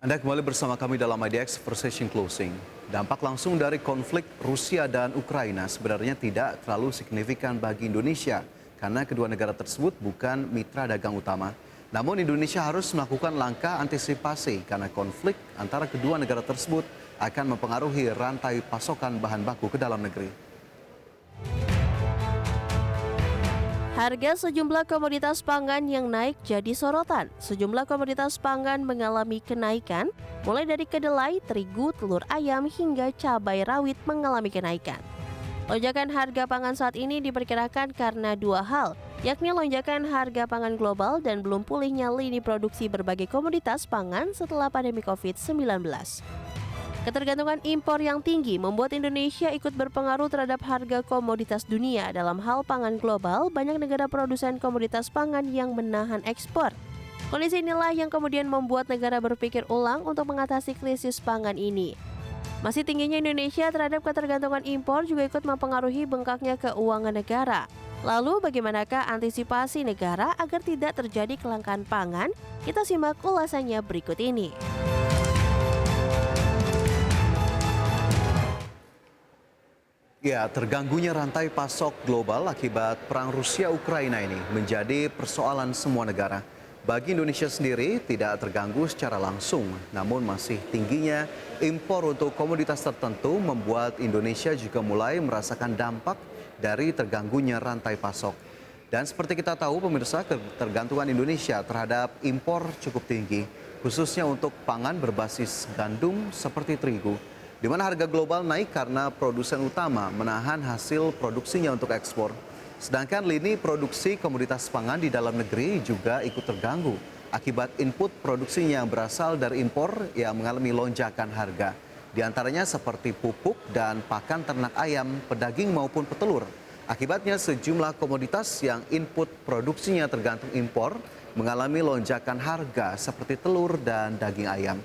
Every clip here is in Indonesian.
Anda kembali bersama kami dalam IDX Precision Closing. Dampak langsung dari konflik Rusia dan Ukraina sebenarnya tidak terlalu signifikan bagi Indonesia karena kedua negara tersebut bukan mitra dagang utama. Namun Indonesia harus melakukan langkah antisipasi karena konflik antara kedua negara tersebut akan mempengaruhi rantai pasokan bahan baku ke dalam negeri. Harga sejumlah komoditas pangan yang naik jadi sorotan. Sejumlah komoditas pangan mengalami kenaikan, mulai dari kedelai, terigu, telur ayam, hingga cabai rawit mengalami kenaikan. Lonjakan harga pangan saat ini diperkirakan karena dua hal, yakni lonjakan harga pangan global dan belum pulihnya lini produksi berbagai komoditas pangan setelah pandemi COVID-19. Ketergantungan impor yang tinggi membuat Indonesia ikut berpengaruh terhadap harga komoditas dunia. Dalam hal pangan global, banyak negara produsen komoditas pangan yang menahan ekspor. Kondisi inilah yang kemudian membuat negara berpikir ulang untuk mengatasi krisis pangan ini. Masih tingginya Indonesia terhadap ketergantungan impor juga ikut mempengaruhi bengkaknya keuangan negara. Lalu bagaimanakah antisipasi negara agar tidak terjadi kelangkaan pangan? Kita simak ulasannya berikut ini. Ya, terganggunya rantai pasok global akibat perang Rusia-Ukraina ini menjadi persoalan semua negara. Bagi Indonesia sendiri tidak terganggu secara langsung, namun masih tingginya impor untuk komoditas tertentu membuat Indonesia juga mulai merasakan dampak dari terganggunya rantai pasok. Dan seperti kita tahu pemirsa, ketergantungan Indonesia terhadap impor cukup tinggi, khususnya untuk pangan berbasis gandum seperti terigu, di mana harga global naik karena produsen utama menahan hasil produksinya untuk ekspor. Sedangkan lini produksi komoditas pangan di dalam negeri juga ikut terganggu akibat input produksinya yang berasal dari impor yang mengalami lonjakan harga. Di antaranya seperti pupuk dan pakan ternak ayam, pedaging maupun petelur. Akibatnya sejumlah komoditas yang input produksinya tergantung impor mengalami lonjakan harga seperti telur dan daging ayam.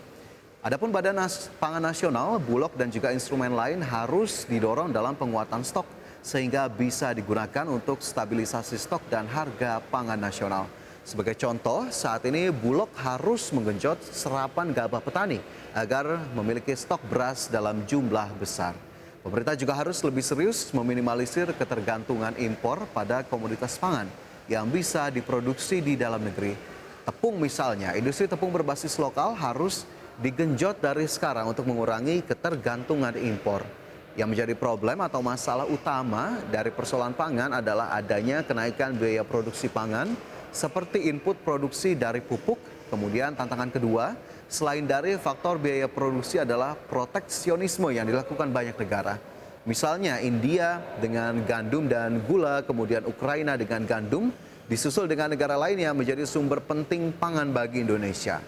Adapun Badan Pangan Nasional, Bulog dan juga instrumen lain harus didorong dalam penguatan stok sehingga bisa digunakan untuk stabilisasi stok dan harga pangan nasional. Sebagai contoh, saat ini Bulog harus menggenjot serapan gabah petani agar memiliki stok beras dalam jumlah besar. Pemerintah juga harus lebih serius meminimalisir ketergantungan impor pada komoditas pangan yang bisa diproduksi di dalam negeri. Tepung misalnya, industri tepung berbasis lokal harus digenjot dari sekarang untuk mengurangi ketergantungan impor. Yang menjadi problem atau masalah utama dari persoalan pangan adalah adanya kenaikan biaya produksi pangan seperti input produksi dari pupuk. Kemudian tantangan kedua, selain dari faktor biaya produksi adalah proteksionisme yang dilakukan banyak negara. Misalnya India dengan gandum dan gula, kemudian Ukraina dengan gandum, disusul dengan negara lain yang menjadi sumber penting pangan bagi Indonesia.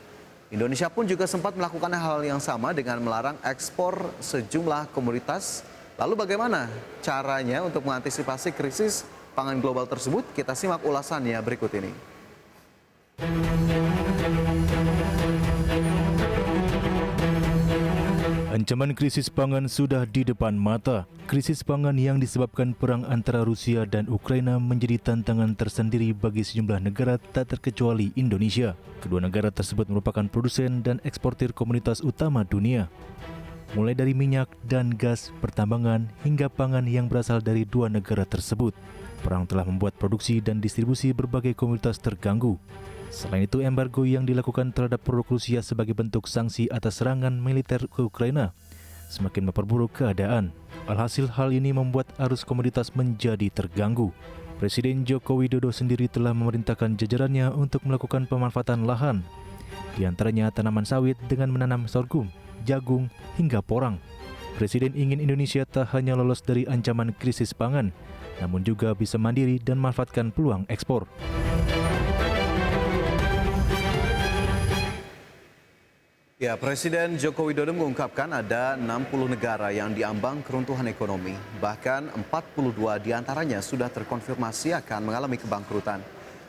Indonesia pun juga sempat melakukan hal yang sama dengan melarang ekspor sejumlah komoditas. Lalu bagaimana caranya untuk mengantisipasi krisis pangan global tersebut? Kita simak ulasannya berikut ini. Ancaman krisis pangan sudah di depan mata. Krisis pangan yang disebabkan perang antara Rusia dan Ukraina menjadi tantangan tersendiri bagi sejumlah negara tak terkecuali Indonesia. Kedua negara tersebut merupakan produsen dan eksportir komoditas utama dunia. Mulai dari minyak dan gas, pertambangan, hingga pangan yang berasal dari dua negara tersebut. Perang telah membuat produksi dan distribusi berbagai komoditas terganggu. Selain itu, embargo yang dilakukan terhadap produk Rusia sebagai bentuk sanksi atas serangan militer ke Ukraina semakin memperburuk keadaan. Alhasil hal ini membuat arus komoditas menjadi terganggu. Presiden Joko Widodo sendiri telah memerintahkan jajarannya untuk melakukan pemanfaatan lahan, di antaranya tanaman sawit dengan menanam sorghum, jagung, hingga porang. Presiden ingin Indonesia tak hanya lolos dari ancaman krisis pangan, namun juga bisa mandiri dan memanfaatkan peluang ekspor. Ya, Presiden Joko Widodo mengungkapkan ada 60 negara yang diambang keruntuhan ekonomi. Bahkan 42 diantaranya sudah terkonfirmasi akan mengalami kebangkrutan.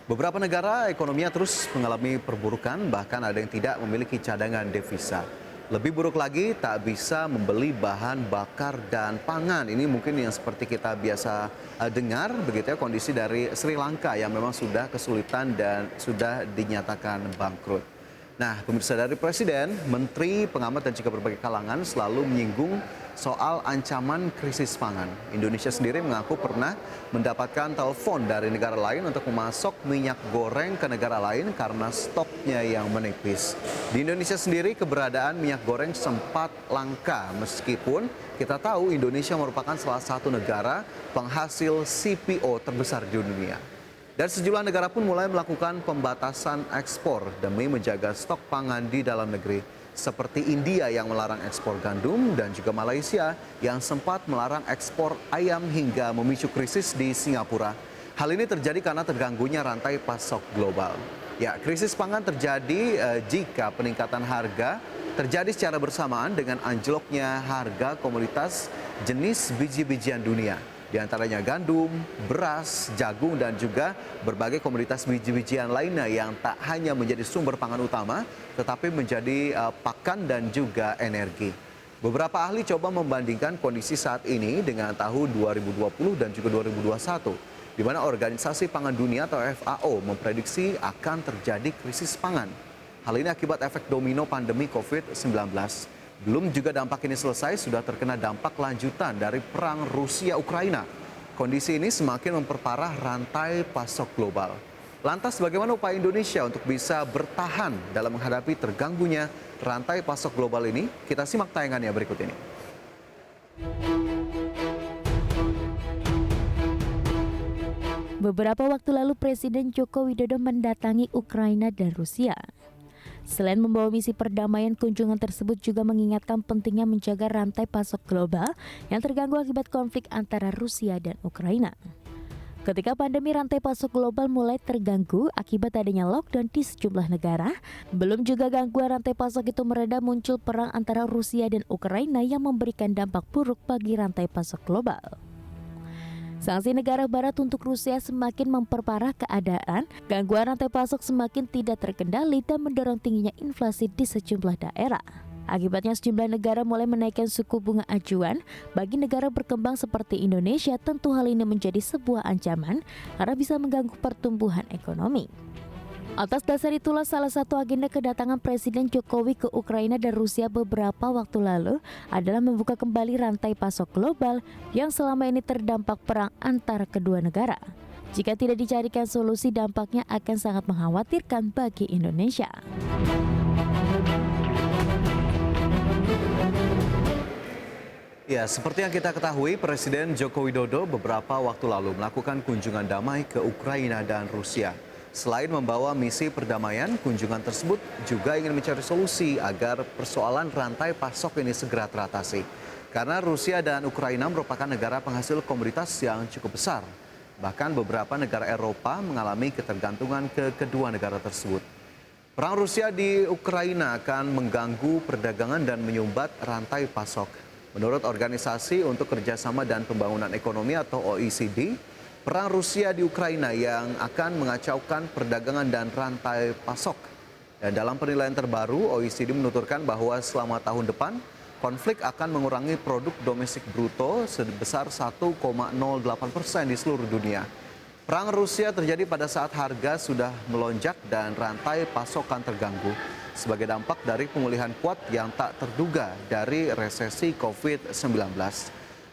Beberapa negara ekonominya terus mengalami perburukan, bahkan ada yang tidak memiliki cadangan devisa. Lebih buruk lagi, tak bisa membeli bahan bakar dan pangan. Ini mungkin yang seperti kita biasa dengar, begitu ya, kondisi dari Sri Lanka yang memang sudah kesulitan dan sudah dinyatakan bangkrut. Nah, pemirsa, dari Presiden, Menteri, pengamat dan juga berbagai kalangan selalu menyinggung soal ancaman krisis pangan. Indonesia sendiri mengaku pernah mendapatkan telepon dari negara lain untuk memasok minyak goreng ke negara lain karena stoknya yang menipis. Di Indonesia sendiri keberadaan minyak goreng sempat langka meskipun kita tahu Indonesia merupakan salah satu negara penghasil CPO terbesar di dunia. Dan sejumlah negara pun mulai melakukan pembatasan ekspor demi menjaga stok pangan di dalam negeri. Seperti India yang melarang ekspor gandum dan juga Malaysia yang sempat melarang ekspor ayam hingga memicu krisis di Singapura. Hal ini terjadi karena terganggunya rantai pasok global. Ya, krisis pangan terjadi jika peningkatan harga terjadi secara bersamaan dengan anjloknya harga komoditas jenis biji-bijian dunia. Di antaranya gandum, beras, jagung, dan juga berbagai komoditas biji-bijian lainnya yang tak hanya menjadi sumber pangan utama, tetapi menjadi pakan dan juga energi. Beberapa ahli coba membandingkan kondisi saat ini dengan tahun 2020 dan juga 2021, di mana Organisasi Pangan Dunia atau FAO memprediksi akan terjadi krisis pangan. Hal ini akibat efek domino pandemi COVID-19. Belum juga dampak ini selesai, sudah terkena dampak lanjutan dari perang Rusia-Ukraina. Kondisi ini semakin memperparah rantai pasok global. Lantas bagaimana upaya Indonesia untuk bisa bertahan dalam menghadapi terganggunya rantai pasok global ini? Kita simak tayangannya berikut ini. Beberapa waktu lalu Presiden Joko Widodo mendatangi Ukraina dan Rusia. Selain membawa misi perdamaian, kunjungan tersebut juga mengingatkan pentingnya menjaga rantai pasok global yang terganggu akibat konflik antara Rusia dan Ukraina. Ketika pandemi, rantai pasok global mulai terganggu akibat adanya lockdown di sejumlah negara. Belum juga gangguan rantai pasok itu mereda, muncul perang antara Rusia dan Ukraina yang memberikan dampak buruk bagi rantai pasok global. Sanksi negara barat untuk Rusia semakin memperparah keadaan, gangguan rantai pasok semakin tidak terkendali dan mendorong tingginya inflasi di sejumlah daerah. Akibatnya sejumlah negara mulai menaikkan suku bunga acuan. Bagi negara berkembang seperti Indonesia, tentu hal ini menjadi sebuah ancaman karena bisa mengganggu pertumbuhan ekonomi. Atas dasar itulah salah satu agenda kedatangan Presiden Jokowi ke Ukraina dan Rusia beberapa waktu lalu adalah membuka kembali rantai pasok global yang selama ini terdampak perang antara kedua negara. Jika tidak dicarikan solusi, dampaknya akan sangat mengkhawatirkan bagi Indonesia. Ya, seperti yang kita ketahui, Presiden Joko Widodo beberapa waktu lalu melakukan kunjungan damai ke Ukraina dan Rusia. Selain membawa misi perdamaian, kunjungan tersebut juga ingin mencari solusi agar persoalan rantai pasok ini segera teratasi. Karena Rusia dan Ukraina merupakan negara penghasil komoditas yang cukup besar. Bahkan beberapa negara Eropa mengalami ketergantungan ke kedua negara tersebut. Perang Rusia di Ukraina akan mengganggu perdagangan dan menyumbat rantai pasok. Menurut Organisasi untuk Kerjasama dan Pembangunan Ekonomi atau OECD, perang Rusia di Ukraina yang akan mengacaukan perdagangan dan rantai pasok. Dan dalam penilaian terbaru, OECD menuturkan bahwa selama tahun depan, konflik akan mengurangi produk domestik bruto sebesar 1,08% di seluruh dunia. Perang Rusia terjadi pada saat harga sudah melonjak dan rantai pasokan terganggu sebagai dampak dari pemulihan kuat yang tak terduga dari resesi COVID-19.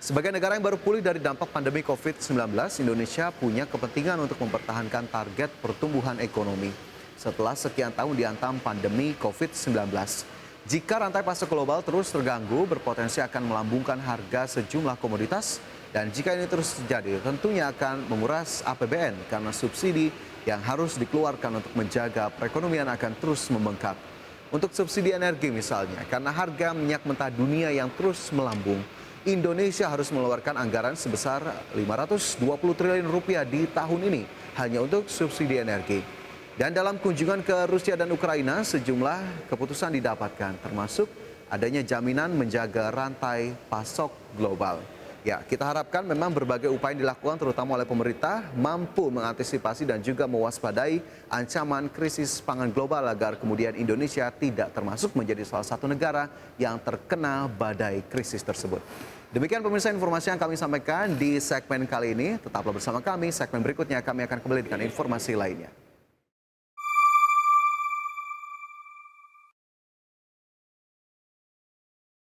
Sebagai negara yang baru pulih dari dampak pandemi COVID-19, Indonesia punya kepentingan untuk mempertahankan target pertumbuhan ekonomi setelah sekian tahun dihantam pandemi COVID-19. Jika rantai pasok global terus terganggu, berpotensi akan melambungkan harga sejumlah komoditas, dan jika ini terus terjadi, tentunya akan menguras APBN karena subsidi yang harus dikeluarkan untuk menjaga perekonomian akan terus membengkak. Untuk subsidi energi misalnya, karena harga minyak mentah dunia yang terus melambung, Indonesia harus mengeluarkan anggaran sebesar 520 triliun rupiah di tahun ini hanya untuk subsidi energi. Dan dalam kunjungan ke Rusia dan Ukraina, sejumlah keputusan didapatkan, termasuk adanya jaminan menjaga rantai pasok global. Ya, kita harapkan memang berbagai upaya yang dilakukan terutama oleh pemerintah mampu mengantisipasi dan juga mewaspadai ancaman krisis pangan global agar kemudian Indonesia tidak termasuk menjadi salah satu negara yang terkena badai krisis tersebut. Demikian pemirsa informasi yang kami sampaikan di segmen kali ini. Tetaplah bersama kami, segmen berikutnya kami akan kembali dengan informasi lainnya.